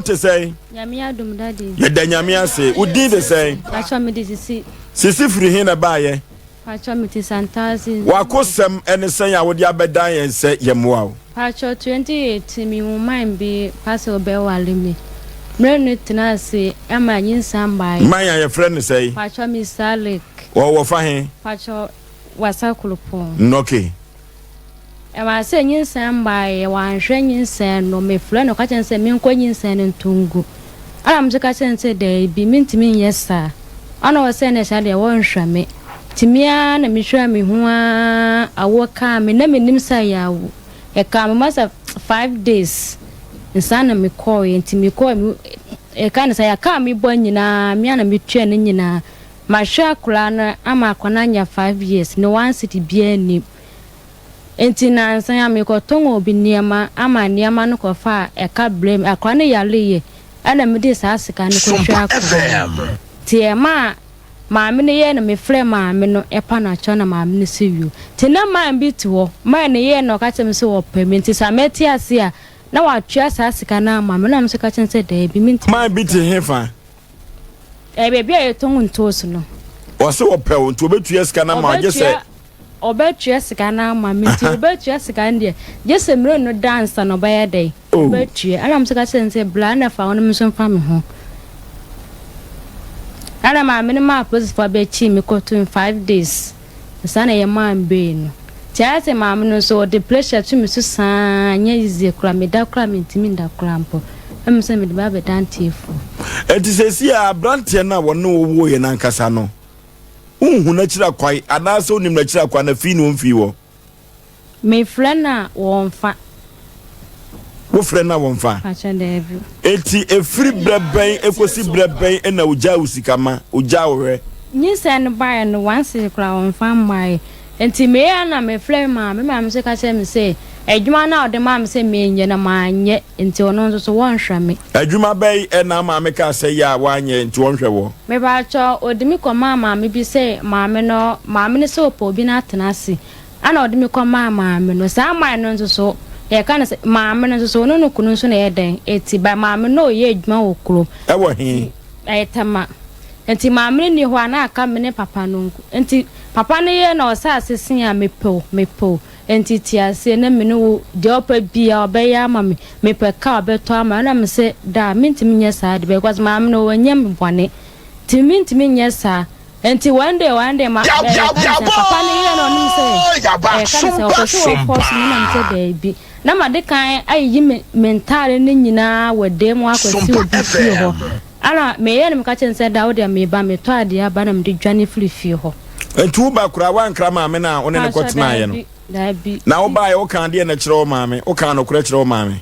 to say? Yamia dum daddy. Ye danyamia say, Udin the say. Pacho me disi. Sisi free hin abaye. Pacho me tisantazi. Wakosem ene say ya wodi abedan yen say yemwa. Pacho 28 mi wo mind be pass obewale me. Mrenu tena se ama nyinsan bai. Man ya friend say. Pacho mi Salik. Wo fa hin. Pacho wasakulupon. Noke. Ewa se nyinsan bai wa hwe nyinsan no me friend no ka chen se me nko nyinsan ntungu. Ala mje ka chen se de bi mintimi yesa. Ana wo se ne sha de wo nhwe me. Timia na me hwa me ho a awoka me na me nimsa yawo. E ka me masa 5 days. Nsana me call enti me call e kan say aka me bo nyina me ana me twa ne nyina ma hwa kura na ama akwana nya 5 years no one city bia ni enti na nsan ya me ko tongo obi niama ama niama no ko fa e ka blame akwana ya leye ana me de sa sika ne ko hwa ko Tema maame ne ye na me frɛ maame no e pa na cho na maame ne siwio ti na man bi ti wo man ne ye no ka tem se wo pementi sa meti ase a na wa twa sa sika na maame na mse ka chen se da bi minti man bi ti hefa bebi a yetongu ntoso no o se wo pe nto obetua sika na ma je se obetua sika na maame ti obetua sika ndie je se mre no dance no ba ye dai obetua ala mse ka chen se bla na fa wono mso fa me ho ala maame ne ma pose for be chi me ko to 5 days sana ye man be no tiase maame no so the pressure to me so sanya izie kura me da kura me ntimi nda kura mpo em se me de ba be dantifu enti se si a brantie na wono wo ye na nkasa no unhu na kira kwai ana so nim na kira kwa na fi no mfi wo me friend na wonfa wo friend na wonfa acha devi enti efri breben ekosi breben na uja usikama uja wore nyisa no buy no once kura wonfa mai enti me ya na me friend ma me se ka che me se adwuma na ode ma me se me nye na ma nye enti ono nso so won hwa me adwuma bai na ma me ka se ya wa nye enti won hwe wo me ba cho ode mi ko ma me bi se ma me ne se opo bi na tenase ana ode mi ko ma me no sa ma no nso so e ka na se ma me no nso so no kunu nso na ye den eti ba ma me no ye adwuma wo kro e wo hin e Tema enti ma me ni ho ana aka me ne papa no enti papa ne ye na osa asesen a mepo enti tiase na me no de opa bia obeya ama me peka obeto ama na me se da mintimi nya sa de because ma me no wanyam bone ti mintimi nya sa enti one day ma papa ne ye no nim se kan se opo force me na me se da bi na ma de kan ayi mental ne nyina wede mu akwasi obi fi ho ana me ye no me ka chen se da wo de me ba me to ade aba na me de dwane firi fi ho entu ba kura wa nkra maame na one ne kotena ye no na wo ba ye wo kan de na kire wo maame wo kan no kura kire wo maame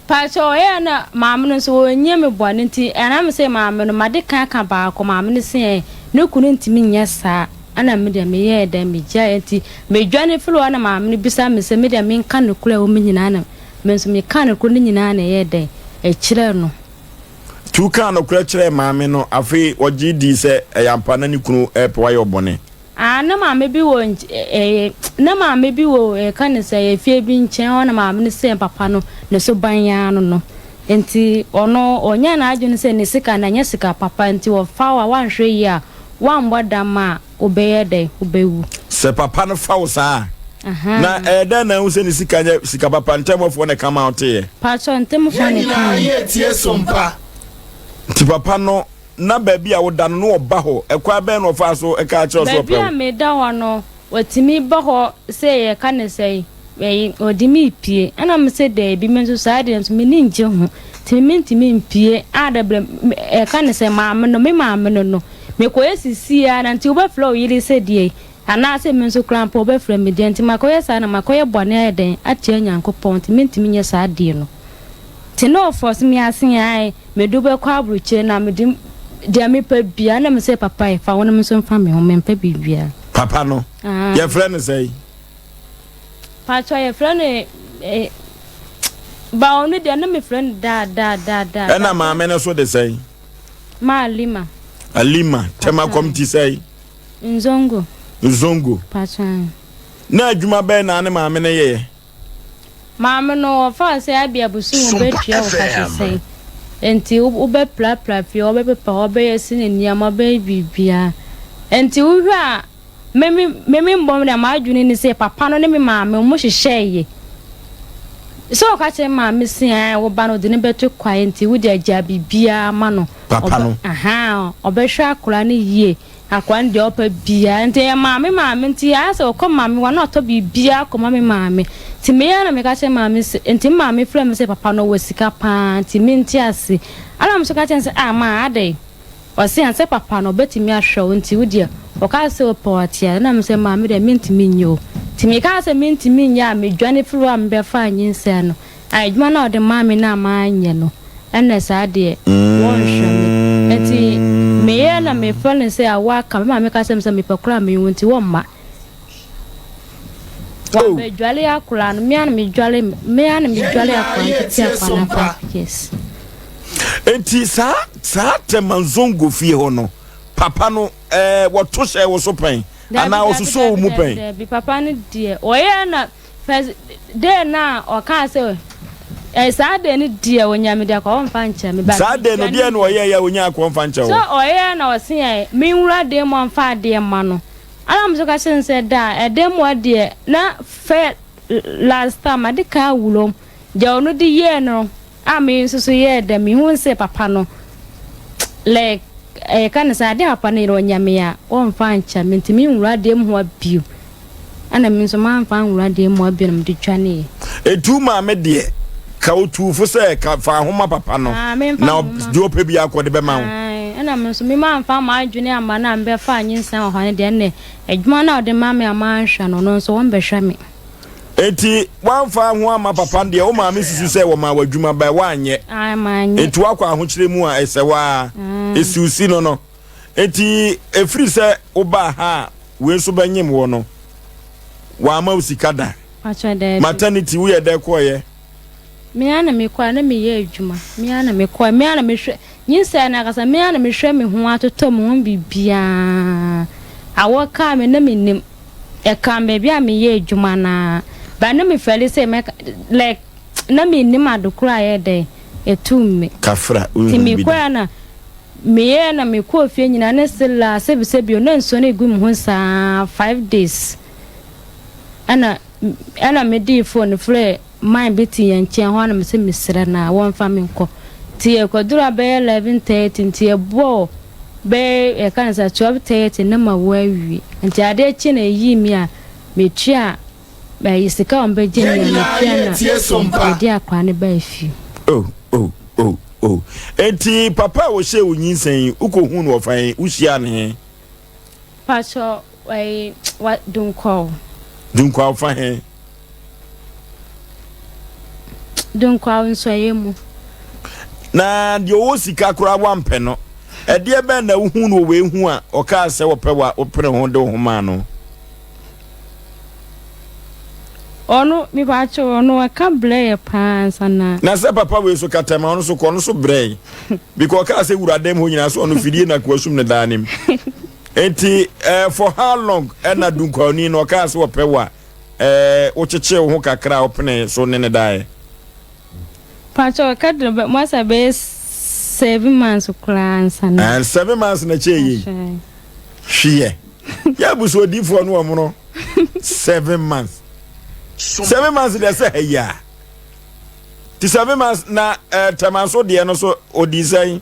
pa cho ye na maame no so onye me bone nti ana me se maame no ma de kan ka ba ko maame ne se ne kunu ntimi nya sa ana me de me ye da me ja enti me dwane firi wa na maame no bisa me se me de me kan no kura wo me nyina na me so me kan no kura nyina na ye da e kire no tu kan no kura kire maame no afi oji di se yampa na ni kunu pe wa ye obone na maame bi wo na maame bi wo kan se efie bi nchen ona maame ne se papa no ne so banya no enti ono onya na adwene se ne sika na nya sika papa enti wo fa wa wanhwe yi a wan bodama obeye de obewu se papa no fa wo sa na eda na wo se ne sika nya sika papa ntemofo ne come out here pacho ntemofo ne kan ye tie sompa ti papa no na baby a wo da no oba ho ekwa be no fa so e ka kire so pe baby a me da ho no watimi ba ho se ye ka ne sei odimi pie ana me se da bi me so sa de so me ni nje ho timi mpie ada bre e ka ne se maame no me maame no me ko esisi ya na nti wo ba flow yiri se die ana se me so krampo wo ba fra me de nti makoye sa na makoye bone eden atia nyankopon timi nye sa de no ti no force me asen ai me do be kwa abroche na me dim dia me pa bia na me se papa fa wona me so fa me ho me pa bibia papa no your friend say pacho your friend ba onu dia na me friend da na maame na so de say ma Alima Tema committee say Nzongo pacho na adwuma be na ne maame na ye maame no fa say abia busu wo betua wo fa say enti ube plapla fi obe pepa obe yesi ni ama be bibia enti wo a memi mbom na ma adwune ni se papa no ne me maame mo hyehyeye so ka che maame se wo ba no de ne beto kwa enti wo de agya bibia ma no papa no aha obe hwa akora ne yie akwa ndi opa bia enti ya maame enti ya se ko maame wa na to bibia ko maame ti me ya na me ka che maame se enti maame fra me se papa no wasika pa ti me enti ase ala me so ka che se ma ade o se an se papa no betimi ahwe enti wo de o ka se o poatia na me se maame de me enti minyo ti me ka se me enti minya me dwane fru am be fa nyinse no adwuma na o de maame na ma anye no enne sa de won hwe me enti me ya na me fa ne se awa ka maame ka se me pakura me wonti wo ma wa be dwale akura no me ya na me dwale akwa ti akwa na yes enti sa temanzongo fie ho no papa no woto hye wo so pen ana wo so mu pen bi papa no die oye na first day na o ka se sa de ni die wonyame de akwa mfa nche me ba sa de no die no oye ya wonya akwa mfa nche wo so oye na o se me nwura de mo mfa de ma no ana mo so ka se da de mo de na fe last time ade ka wulom je onu de ye no ami susu ye de mi hu se papa no like kan sa de papa ne ro nyame ya o mfa ncha mentimi nwura de mu ho biu ana mi so ma mfa nwura de mu abi no de twane etu ma me de ka otu fo se ka fa homa papa no na do pe bia ko de be ma ho ana mi so mi ma mfa ma adwune ama na mbe fa anyinsan ho ne de ne adwuma na o de ma me ama nhwa no so won be hwa me eti wanfa ho ama papa de o maame susu se wo ma wadwuma ba wanye amanye eti wakwa ho kire mu a esewa esiusi no eti efri se oba ha we so banyem wo no wa ma usikada maternity we ye de koye me ana me kwa na me ye adwuma me ana me kwa me ana me hwe nyinsa na kasa me ana me hwe me ho atoto me ho bibia awoka me na me nim e ka me bia me ye adwuma na ba na me fele say me like na me nim adokura ye de etum kafra ti me kwa na me ye na me ko fie nyina na sela sebisebio na nso na egu me ho sa 5 days ana me di phone frɛ my beti yanche ho na me se misra na won fa me nko ti e kodura be 11:30 ti e bo be e kan sa 12:30 na ma wawi nti ade chi na yi mi a me tua ba yisika on be je ni me tua na SOMPA di akwa ne ba fi oh enti papa wo she wonyinsen uko hu no ofan uhia ne pacho wai what dunkwa ofan he dunkwa nso yemu na de o sika kura wampe no ede be na hu no we hu a o ka se wo pe wa opre ho de ho ma no ono mi ba cho ono aka blay pants na se papa we so katama ono so ko no so brey because ka se wura ho nyina so ono fidie na ko asum ne danim enti for how long na dunkwa ni no ka se wo pe wa o cheche ho kakra opne so ne dai pacho kadro be masa be 7 months class and 7 months na cheyi hwie ya buso difo no omo 7 months 7 months dey say ya ti 7 months na tamanso de no so odisai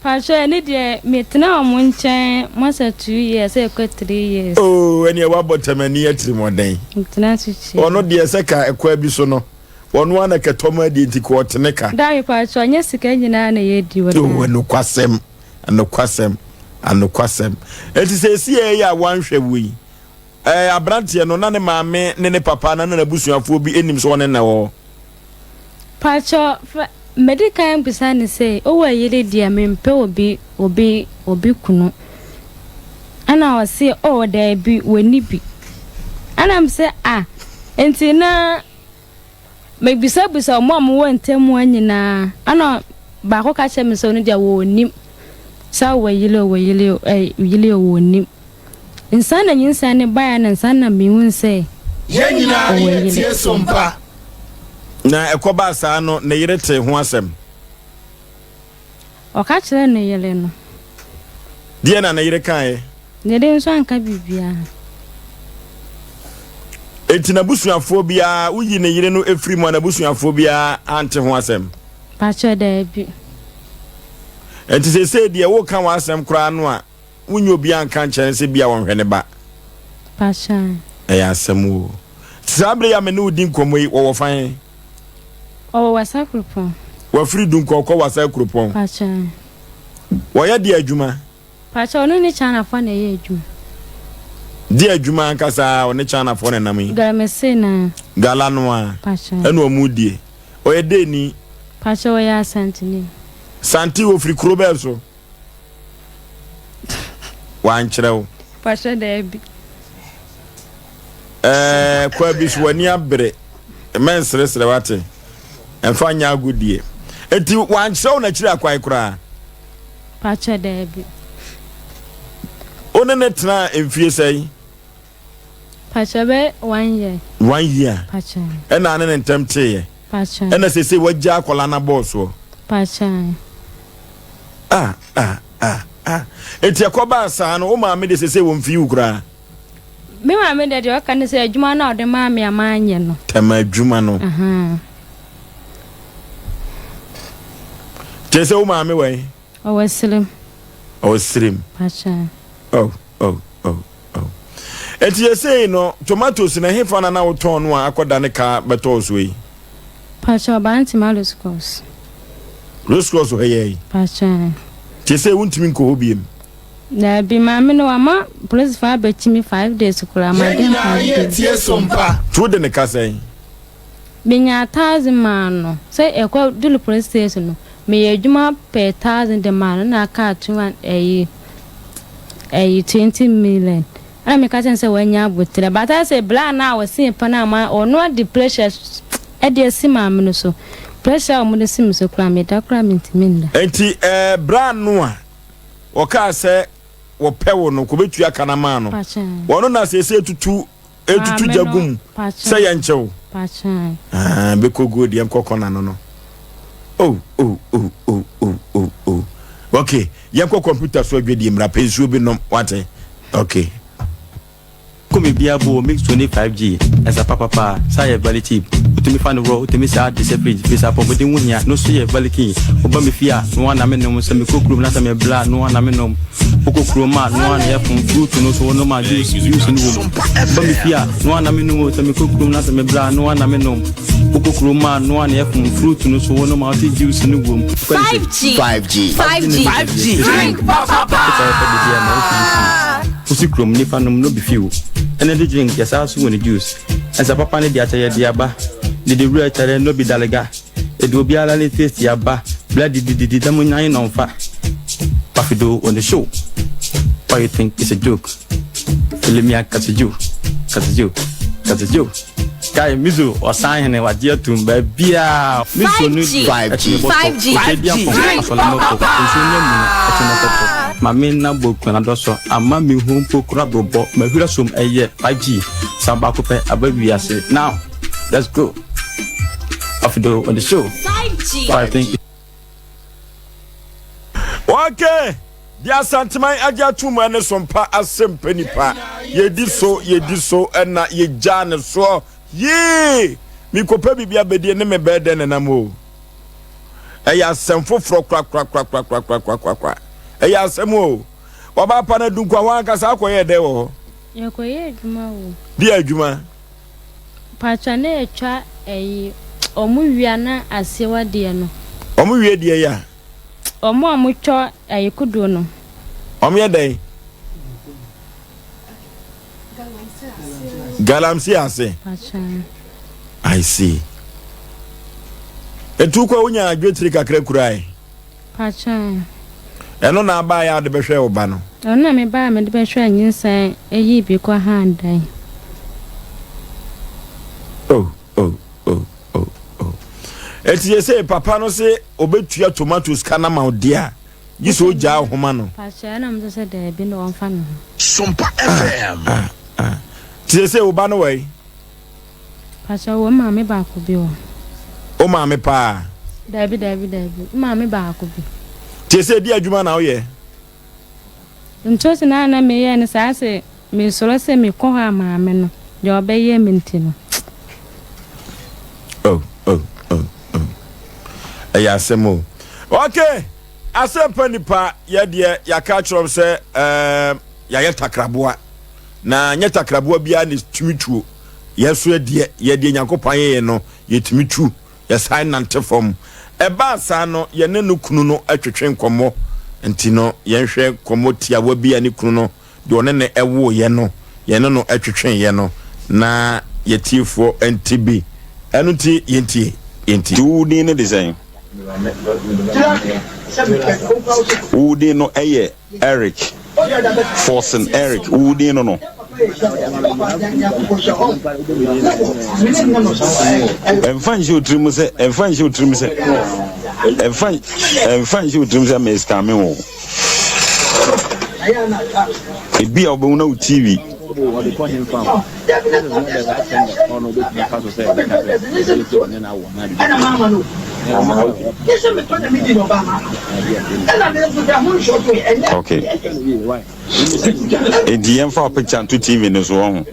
pacho ni de metna omo nchen masa 2 years e ko 3 years oh eni wa botamani atrimoden metna suchi ono de se ka ekwa bi so no ono ana ketoma de ntiko oteneka dai pacho anya sika nyina na yedi wo oh anokwasem enti se si ya wanhwe wi abrantie no na ne maame ne papa na na busuafo bi enim so ne na wo pacho medical bisani say o wa yele dia mempe obi kunu ana wa say o da bi woni bi ana am say enti na me bisa mom wo ntemu anyina ana ba ko ka che me so no dia wo nim sa wa yele wo nim insana nyinsa ne baya na insana mi hun say yenyina ye SOMPA na ekoba sa no ne yirete ho asem O ka kire ne yele no. Die na yire kan e. Ne de nso anka bibia. Enti na busuafo bia uyi ne yire no efiri mu na busuafo bia ante ho asem. Pacho da bi. Enti se de wo kan wa asem kra no a unyo bia anka nkyere se bia won hwene ba. Pacho. Ya asem wo. Sabre ya me no udi nkomoi wo fan. O wasa krupon. Wa free dun ko wasa krupon. Pacho. Wo ya di adwuma. Pacho no ni chana fa na ye adwuma. Di adwuma ankasa one chana fo ne nam. Garamese na. Gala no a. Pacho. Eno omudie. O ye de ni. Pacho ya santini. Santi wo free krobel so. Wan kyerɛw. Pacho da bi. Kwa bisu wani abre. Men sere wate. Emfa nya agudie. Enti wan kyerɛw na kyerɛ akwai kura. Pacho da bi. One ne tena emfie sai. Pacho be 1 year. 1 year. Pacho. Ena ne ntemte ye. Pacho. Ena sese wagya akola na boss wo. Pacho. Enti akoba asa no o ma me de sese wo mfi ukura. Me ma me de o kan se adwuma na o de ma me amanye no. Tema adwuma no. Tese o ma me we. O waslim. O srim. Pacho. Oh. Eti yesei no tomatoes na hefa na wo ton no akoda ne ka beto so yi. Pacho banti malus course. Roscross hey. Pacho. Tese wuntimi nko hobiem. Na bi ma me no ama police fa betimi 5 days kura ma dem na ye tie SOMPA. Tu de ne ka sei. Binya 1000 man no. Say ekwa dulu police station no. Me adwuma per 1000 de man na ka 20 million. I me ka say wanya botre but I say bla na we see pana ma or no the pressure e dey see ma me no so pressure mo dey see me so kra me da kra me ntimi nda Enti bra no a o ka say wo pewo no ko betu aka na ma no wono na say etutu jagum say ya nchew pacha be ko godi em kokona no oh okay yem ko computer so adwedi mra pensu bi no wate okay Come be able mix 25G as a papa, say valley cheap. To me find the road, to me say disappear, face up over the winya, no see a valley key. Obama fear, no one amenum, some cook room, not a me blood, no one amenum. Poco chroma, no one here from fruit, no so no my juice, use in room. Obama fear, no one amenum, some cook room, not a me blood, no one amenum. Poco chroma, no one here from fruit, no so no my juice in the room. 5G. Drink papa. Pussy chrome, nifanum, no be few. And then the drink, yes, I also want the juice. As a papa, the attire, diaba, the real attire, no be dalaga. It will be a little taste, yaba, bloody, the demon 9 on fat. Paffido on the show. Why you think it's a joke? Fill me a catch a joke. Guy, Mizu, or sign and what dear to baby. 5G. My main number can I so a mammy whom poke robot, my hurasum a year 5G. Sambacope, a baby, I say. Now, let's go. Off the door on the show. 5G. I think. Okay. Dia santimai aja tuma ne SOMPA asem penipa. Yedi so na ye jane so. Ye! Mi kope bibia bedie ne me bede ne namo. Eya asem foforo kra. Eya asem o. Waba pa na dunkwa wan kasa akoye de wo. Ye koye adwuma wo. Di adwuma. Pacha na etwa omu wia na asewa de no. Omu wie de ya. Omu amucho ayekudo no. Omu ye dey. Galamsi ase. Pacha. I see. Etu kwa unya adwetri kakra kurai. Pacha. Eno na aba ya de behwe oba no. Ona me ba me de behwe anyinsan eyi bi kwa handan. Oh. Eti yese papa no se obetua tomatoes kana ma dia. Yiso oja homa no. Pacha na mzo se de bi no onfa no. SOMPA FM. Ti yese oba no we. Pacha wo ma me ba ko bi wo. O ma me pa. Dabi. Ma me ba ko bi. Tese di adwuma na oye. Ntosi na me ye ne saa se me soro se me ko ha maame no. Je obeye me ntino. Oh. Eya semo. Okay. Asempa nipa ye de ya ka chrom se ya ye takraboa. Na nye takraboa bia ne tumitwo. Yeso ye de nyakopan ye no ye tumitwu. Ye sign nante form. Eba sa no ye ne no kunu no atwetwe nkomo. Nti no ye nhwe komo tia wa bia ne kunu no de one ne ewo ye no. Ye ne no atwetwe ye no. Na ye tifo NTB. Enu ti yenti. Tu di ne design. Udi no eye Eric Forsen Eric Udi no Enfanji utrimse me scam wo Ebi obo na TV Okay. And the for picture to TV is wrong.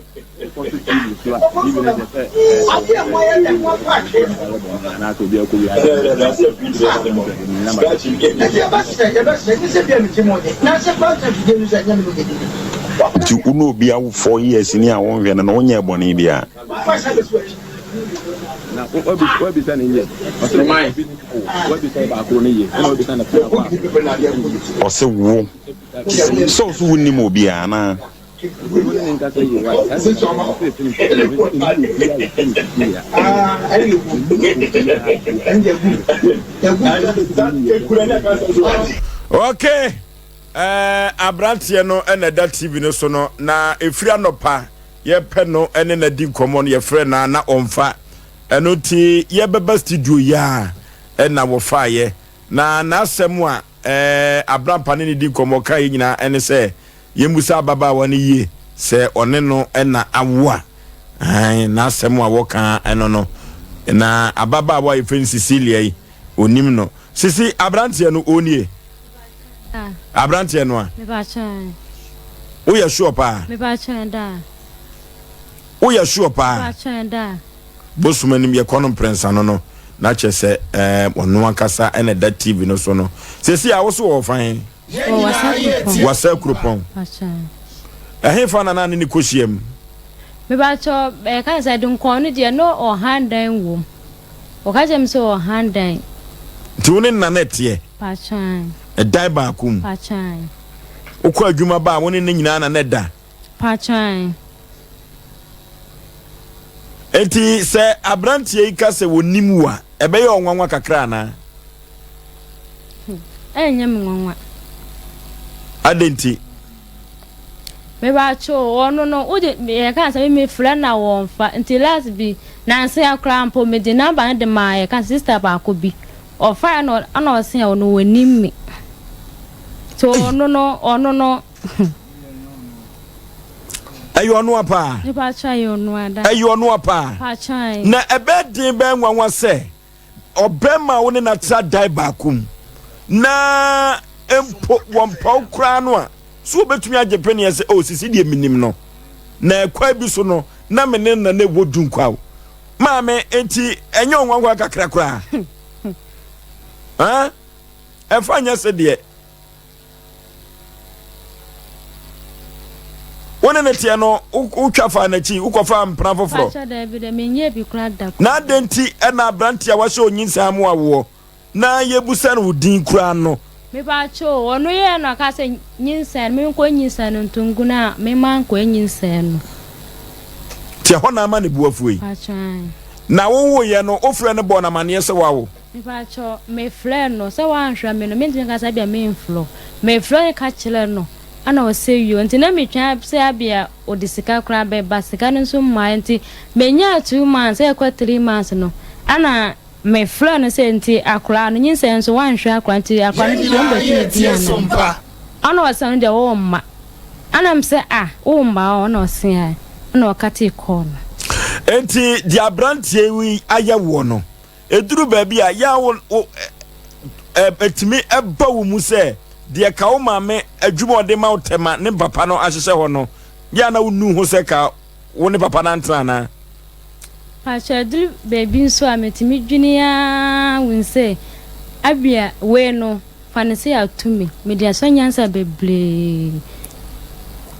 To Uno be out 4 years in your own and on your bonibia. Now, what be done in here? What be said about Crony? Or so woo. So soon, Mobiana. Okay. Abrantie no ene da TV no so no na efria no pa ye pe no ene na di nkomo no ye frɛ na omfa eno ti ye beba studio ya ena wo fa ye na asɛm a abrampa ne di nkomo kai nyina ene sɛ ye musa baba woni ye sɛ one no ena awoa na asɛm a wo ka eno no na ababa wa ye fen Cecilia yi onim no sisi abrantie no onie Abrantie no a. Me ba chan. Wo ye sure pa? Me ba chan da. Wo ye sure pa? Me ba chan da. Bosumanim ye kono prensa no na che se ono ankasa ene da TV no so no. Sesi a wo so wo fan. Wasa krupon. Ba chan. Fa na ni kohiem. Me ba cho kan say dun kono de no o handan wo. O ka jem so o handan. Ti woni na net ye. Ba chan. Dai ba kum. Pachan. Ukọ adwuma ba woni ne nyina na neda. Pachan. Enti se abrantie yi ka se wonimu a ebe ye onwanwa kakra na. Enyem nwanwa. Adenti. Me ba cho ono no uje ye kan se me fra na wonfa nti last bi na nse akra mpo me di number de ma ye kan sister ba ko bi. O fa no ana o se ono wonimi. So ono no ayo no apa e pa cha yo no ada ayo no apa pa cha na ebedin be nwanwa se obema wo ne na tra dai bakum na empo wompa kra no a so betumi agepeni ese o sisi de minim no na kwa bi so no na mene na ne wodun kwa maame enti enye onwanwa kakra kra ha efanya se de wona netia no utwafa na chi ukofa mpran foforo acha da bi de menye bi kra da na denti na abrantia wa hye onyinsa mu awo na yebusa no din kura no me ba cho ono ye no ka se nyinsa me ko nyinsa no ntunguna me man ko nyinsa no ti ho na ama ne buafu yi acha na wo ye no ofre ne bo na mane se wawo me ba cho me fle no se wa nhwa me no me ntin ka sa bia me mflo me fle ka chile no ana o say you nti na me twa se abia odisika kra be basika no so ma nti menya 2 months e kwa 3 months no ana me flo no se nti akra no nyinse nso wan hwe akra nti akra no so mbe ti dia no ana o san de wo ma ana mse wo mba ona o se ai ana o kati ko no enti di abrantie wi aya wo no eduru ba bia ya wo etimi eba wo mu se de ka wo maame adwuma ode ma wo Tema ne papa no ahyehye ho no ya na wo nu ho se ka wo ne papa na ntana na Pachadru baby nso ametimi dwunia wunse abia we no fanese atumi media so nyansa bebre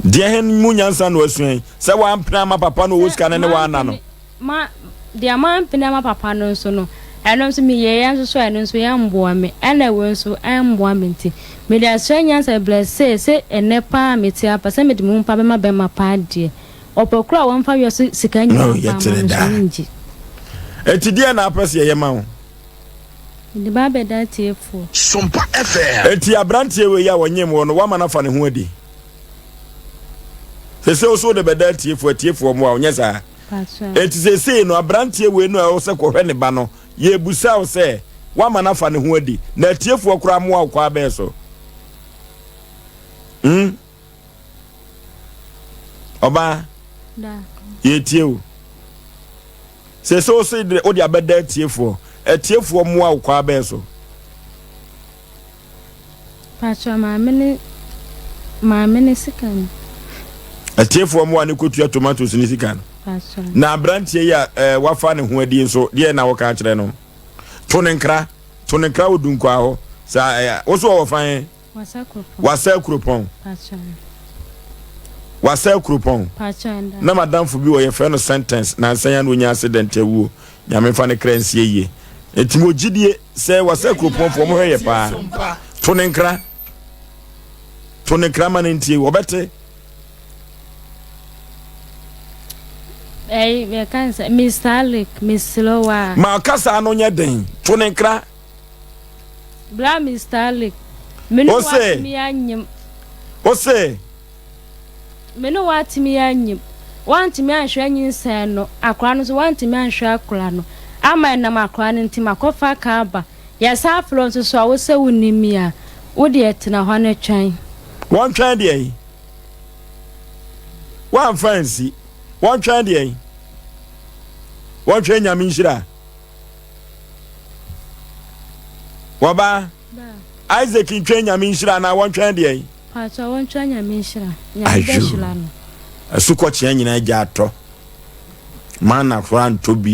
de hen mu nyansa no asuan se wa ampena ma papa no wo sika ne wa ana no ma de ama ampena ma papa no nso no eno nso me ye yanso so eno nso ya mboa me ana we nso amboa me nti media so nyansa bless se enepa meti apa se medi mu pa be ma pa de opokura won fa yo sika nyi eti dia na apese ye ma wo ndi ba be da tiefo SOMPA FM eti abrante we ya wonyem wo no wa ma na fa ne ho adi se oso de be da tiefo mo a onye sa eti se no abrante we no a wo se ko hwe ne ba no ye busa wo se wa ma na fa ne ho adi na tiefo kura mo a kwa be so oba da ye tieu se so se de odi abeda tiefo tiefo mo a kwa be so pacho maamene sikan tiefo mo ani kotua tomatoes ni sikan pacho na brantie ya wafa ne ho adi so de na wo ka kire no to ne nkra odunko aho sa wo so wo fan wasa kropon pacho wasa kropon pachanda na madam fu bi wo ye fe no sentence na nsanya no nya accident awuo nyame fa ne kransie ye etimo gidie se wasa kropon fo mo hwe pa to ne nkra man ntie wo bete we kan say Mr. Alec Miss Lowa ma kasa no nya den to ne nkra bra Mr. Alec menu watimi anyim ose menu watimi anyim wantimi anhwe anyinsan no akra no so wantimi anhwe akra no ama na makra no ntima kofa ka aba ya sa afro so so wo se wunimi a wo de etena ho na twan won twan de yi wan fancy won twan de yi won twan nyame nhira waba Isaac twan nyame nhira na won twan de yi pacho won twan nyame nhira nyame de shira no asukọ chia nyina gya atọ mana kran to bi